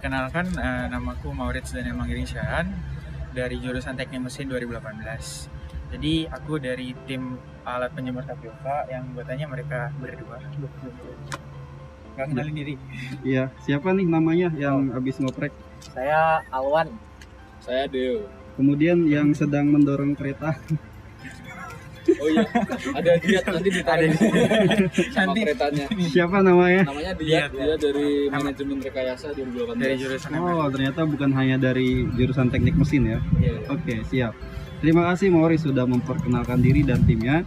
Perkenalkan, namaku Maurits Daniel Manggiringsyan dari jurusan Teknik Mesin 2018. Jadi aku dari tim alat penjemur tapioka yang buatannya mereka berdua. Gak kenalin diri. Iya, siapa nih namanya yang habis ngoprek? Saya Alwan. Saya Deo. Kemudian yang sedang mendorong kereta. Oh iya, ada Diat nanti ditarik sama Nanti. keretanya. Siapa namanya? Namanya Diat. Dia dari manajemen rekayasa 2018. Dari jurusan Oh, ternyata bukan hanya dari jurusan teknik mesin ya. Iya. Oke, siap. Terima kasih Maurice sudah memperkenalkan diri dan timnya.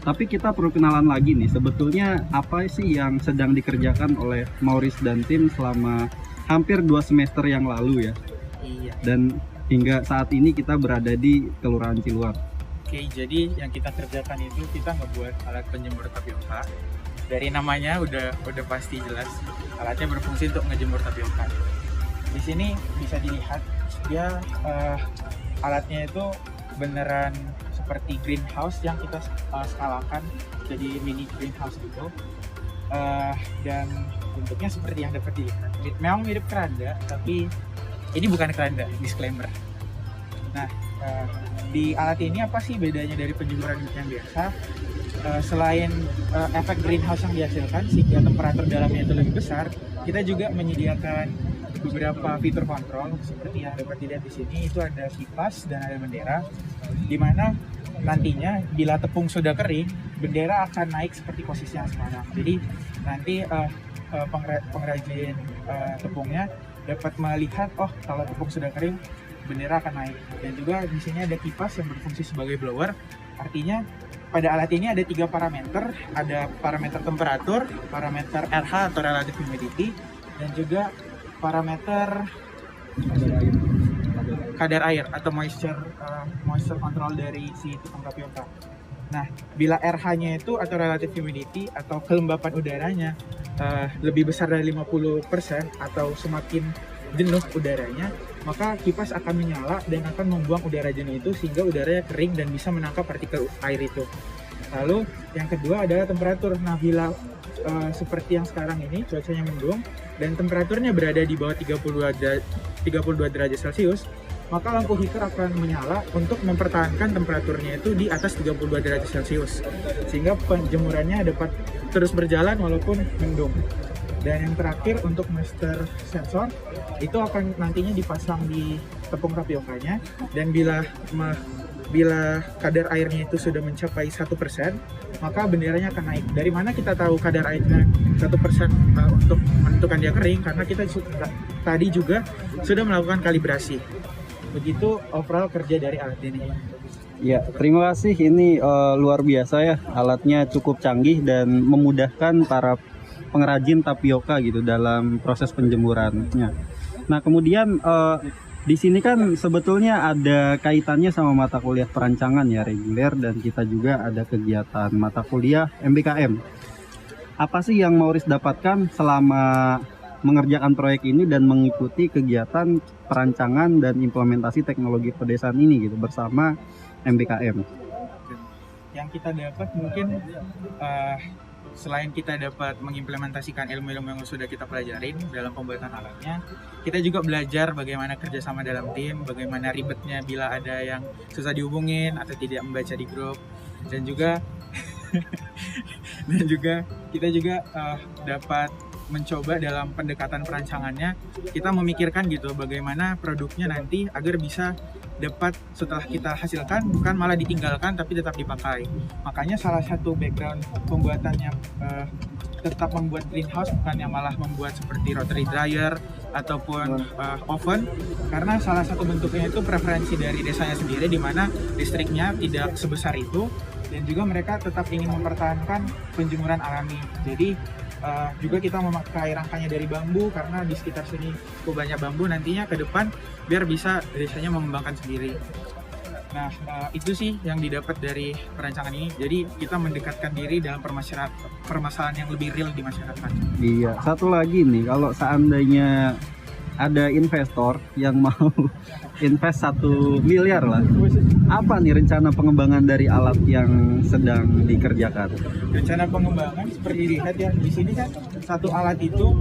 Tapi kita perlu kenalan lagi nih. Sebetulnya apa sih yang sedang dikerjakan oleh Maurice dan tim selama hampir 2 semester yang lalu ya? Iya. Dan hingga saat ini kita berada di Kelurahan Ciluar. Oke, jadi yang kita kerjakan itu kita ngebuat alat penjemur tapioka. Dari namanya udah pasti jelas alatnya berfungsi untuk ngejemur tapioka. Di sini bisa dilihat dia alatnya itu beneran seperti greenhouse yang kita skalakan jadi mini greenhouse gitu. Dan bentuknya seperti yang dapat dilihat. Memang mirip keranda, tapi ini bukan keranda, disclaimer. Nah, di alat ini apa sih bedanya dari penjemuran yang biasa? Selain efek greenhouse yang dihasilkan sehingga temperatur dalamnya itu lebih besar, kita juga menyediakan beberapa fitur kontrol seperti yang dapat dilihat di sini. Itu ada kipas dan ada bendera, di mana nantinya bila tepung sudah kering, bendera akan naik seperti posisi yang sekarang. Jadi nanti pengrajin tepungnya dapat melihat, oh kalau tepung sudah kering, bendera akan naik. Dan juga di sini ada kipas yang berfungsi sebagai blower. Artinya pada alat ini ada 3 parameter, ada parameter temperatur, parameter RH atau relative humidity, dan juga parameter kadar air atau moisture control dari si tepung tapioka. Nah, bila RH-nya itu atau relative humidity atau kelembapan udaranya lebih besar dari 50% atau semakin jenuh udaranya, maka kipas akan menyala dan akan membuang udara jenuh itu sehingga udaranya kering dan bisa menangkap partikel air itu. Lalu yang kedua adalah temperatur. Nah, bila seperti yang sekarang ini cuacanya mendung dan temperaturnya berada di bawah 32 derajat Celcius, maka lampu heater akan menyala untuk mempertahankan temperaturnya itu di atas 32 derajat Celcius sehingga penjemurannya dapat terus berjalan walaupun mendung. Dan yang terakhir untuk master sensor itu akan nantinya dipasang di tepung tapiokanya, dan bila kadar airnya itu sudah mencapai 1%, maka benderanya akan naik. Dari mana kita tahu kadar airnya 1% untuk menentukan dia kering? Karena kita tadi juga sudah melakukan kalibrasi. Begitu overall kerja dari alat ini. Ya, terima kasih. Ini luar biasa ya. Alatnya cukup canggih dan memudahkan para pengrajin tapioka gitu dalam proses penjemurannya. Nah, kemudian di sini kan sebetulnya ada kaitannya sama mata kuliah perancangan ya, reguler, dan kita juga ada kegiatan mata kuliah MBKM. Apa sih yang Maurice dapatkan selama mengerjakan proyek ini dan mengikuti kegiatan perancangan dan implementasi teknologi pedesaan ini gitu bersama MBKM? Yang kita dapat mungkin selain kita dapat mengimplementasikan ilmu-ilmu yang sudah kita pelajarin dalam pembuatan alatnya, kita juga belajar bagaimana kerjasama dalam tim, bagaimana ribetnya bila ada yang susah dihubungin atau tidak membaca di grup, dan juga kita juga dapat mencoba dalam pendekatan perancangannya, kita memikirkan gitu bagaimana produknya nanti agar bisa dapat setelah kita hasilkan bukan malah ditinggalkan tapi tetap dipakai. Makanya salah satu background pembuatannya tetap membuat greenhouse, bukannya malah membuat seperti rotary dryer ataupun oven, karena salah satu bentuknya itu preferensi dari desanya sendiri, di mana listriknya tidak sebesar itu, dan juga mereka tetap ingin mempertahankan penjemuran alami. Jadi juga kita memakai rangkanya dari bambu karena di sekitar sini cukup banyak bambu, nantinya ke depan biar bisa desanya mengembangkan sendiri. Nah, itu sih yang didapat dari perancangan ini. Jadi kita mendekatkan diri dalam permasalahan yang lebih real di masyarakat. Iya, satu lagi nih, kalau seandainya ada investor yang mau invest 1 miliar lah, apa nih rencana pengembangan dari alat yang sedang dikerjakan? Rencana pengembangan seperti dilihat ya di sini kan, satu alat itu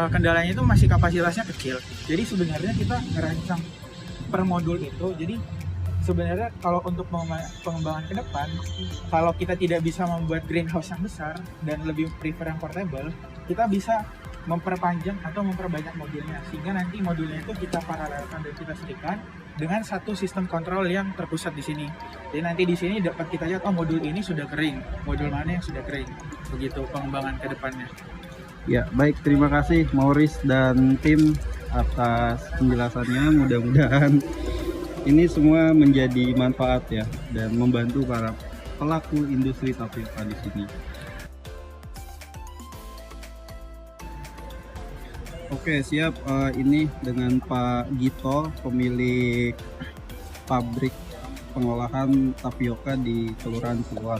kendalanya itu masih kapasitasnya kecil. Jadi sebenarnya kita ngerancang per modul itu. Jadi sebenarnya kalau untuk pengembangan ke depan, kalau kita tidak bisa membuat greenhouse yang besar dan lebih prefer yang portable, kita bisa memperpanjang atau memperbanyak modulnya, sehingga nanti modulnya itu kita paralelkan dan kita serikan dengan satu sistem kontrol yang terpusat di sini. Jadi nanti di sini dapat kita lihat, oh modul ini sudah kering, modul mana yang sudah kering, begitu pengembangan ke depannya. Ya, baik, terima kasih Maurice dan tim atas penjelasannya. Mudah-mudahan ini semua menjadi manfaat ya dan membantu para pelaku industri tapioka di sini. Oke, siap. Ini dengan Pak Gito, pemilik pabrik pengolahan tapioka di Kelurahan Ciluar.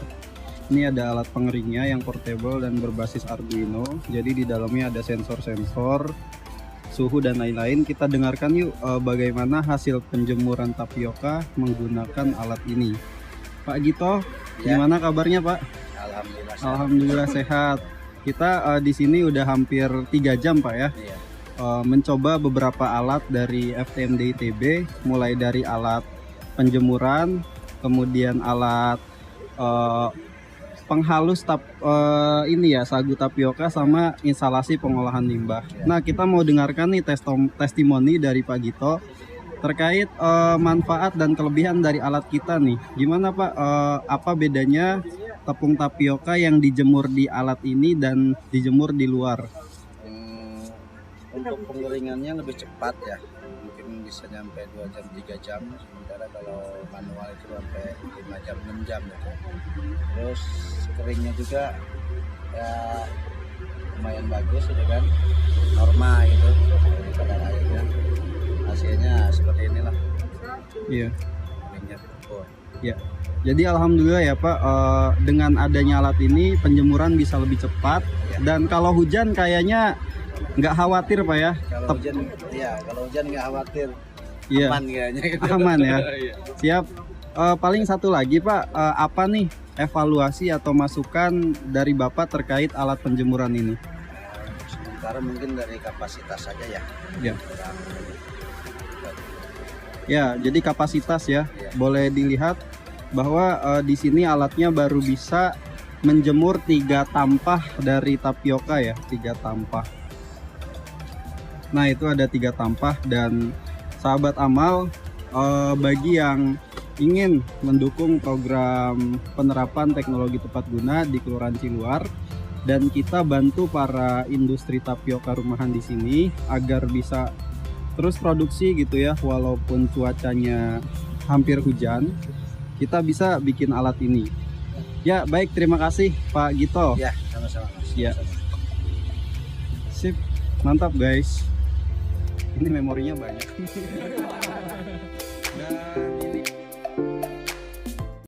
Ini ada alat pengeringnya yang portable dan berbasis Arduino. Jadi di dalamnya ada sensor-sensor, suhu dan lain-lain. Kita dengarkan yuk bagaimana hasil penjemuran tapioka menggunakan alat ini. Pak Gito, Ya. gimana kabarnya Pak? Alhamdulillah. Alhamdulillah sehat. Kita di sini udah hampir 3 jam Pak ya. Iya. Mencoba beberapa alat dari FTMD ITB, mulai dari alat penjemuran, kemudian alat penghalus ini ya sagu tapioka, sama instalasi pengolahan limbah. Nah, kita mau dengarkan nih testimoni dari Pak Gito terkait manfaat dan kelebihan dari alat kita nih. Gimana Pak? Apa bedanya tepung tapioka yang dijemur di alat ini dan dijemur di luar? Untuk pengeringannya lebih cepat ya, mungkin bisa sampai 2 jam 3 jam, sementara kalau manual itu sampai 5 jam 6 jam gitu. Terus keringnya juga ya lumayan bagus gitu kan, normal gitu kadar airnya. Hasilnya seperti inilah, Iya. keringnya full. Ya. Jadi alhamdulillah ya Pak, dengan adanya alat ini penjemuran bisa lebih cepat, dan kalau hujan kayaknya nggak khawatir Pak ya. Kalau hujan, ya kalau hujan nggak khawatir, Iya. aman kayaknya gitu. Aman ya. Iya. Siap. Paling satu lagi Pak, apa nih evaluasi atau masukan dari Bapak terkait alat penjemuran ini? Sementara mungkin dari kapasitas saja ya. Ya. Ya, jadi kapasitas ya. Boleh dilihat bahwa di sini alatnya baru bisa menjemur 3 tampah dari tapioka ya, 3 tampah. Nah, itu ada 3 tampah, dan sahabat amal, bagi yang ingin mendukung program penerapan teknologi tepat guna di Kelurahan Ciluar, dan kita bantu para industri tapioka rumahan di sini agar bisa terus produksi gitu ya, walaupun cuacanya hampir hujan, kita bisa bikin alat ini. Ya, baik, terima kasih Pak Gito. Ya, sama-sama Mas. Ya. Sip, mantap guys. Ini memorinya banyak.